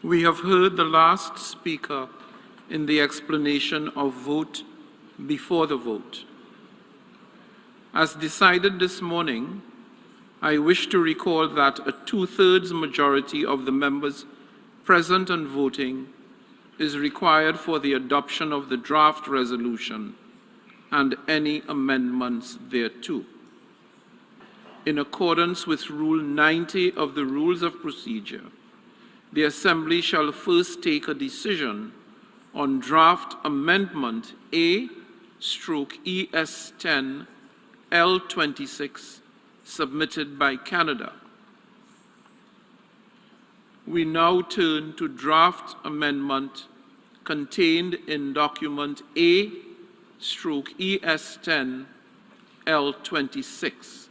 We have heard the last speaker in the explanation of vote before the vote. As decided this morning, I wish to recall that a 2/3 majority of the members present and voting is required for the adoption of the draft resolution and any amendments thereto. In accordance with Rule 90 of the Rules of Procedure, the Assembly shall first take a decision on draft amendment A/ES10 L26 submitted by Canada. We now turn to draft amendment contained in document A/ES10 L26.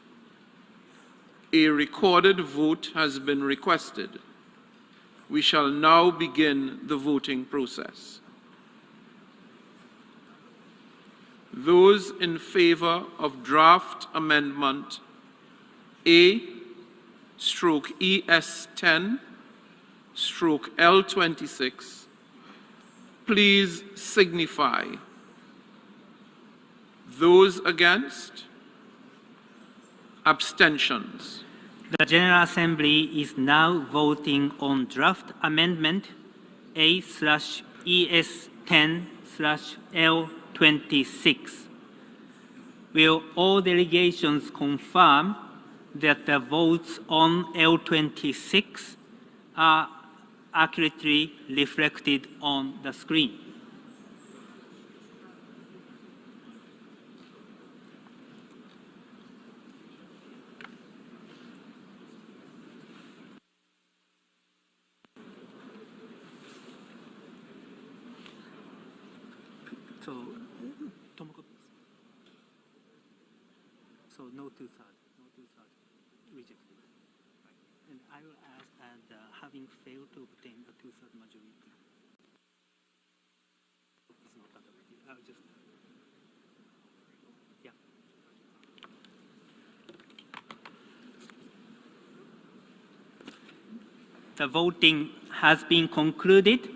A recorded vote has been requested. We shall now begin the voting process. Those in favor of draft amendment A/ES10/L26, please signify. Those against? Abstentions. The General Assembly is now voting on draft amendment A/ES10/L26. Will all delegations confirm that the votes on L26 are accurately reflected on the screen? So no two-thirds, rejected. Right. And I will ask, having failed to obtain a two-thirds majority, it's not adopted. I'll just, yeah. The voting has been concluded.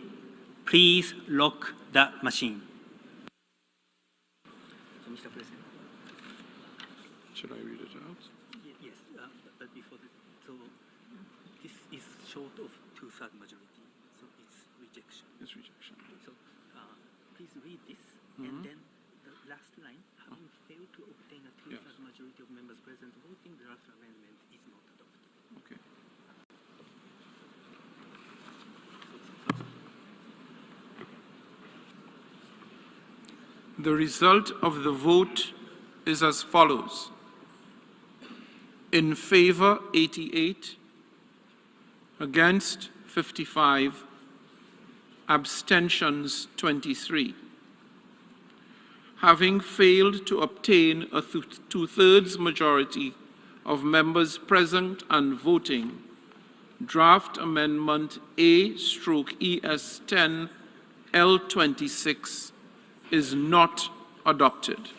Please lock the machine. So, Mr. President. Should I read it out? Yes, but before that, so this is short of two-thirds majority, so it's rejection. It's rejection. So please read this, and then the last line, having failed to obtain a two-thirds majority of members present voting, the draft amendment is not adopted. Okay. The result of the vote is as follows. In favor, 88, against 55, abstentions 23. Having failed to obtain a 2/3 majority of members present and voting, draft amendment A/ES10 L26 is not adopted.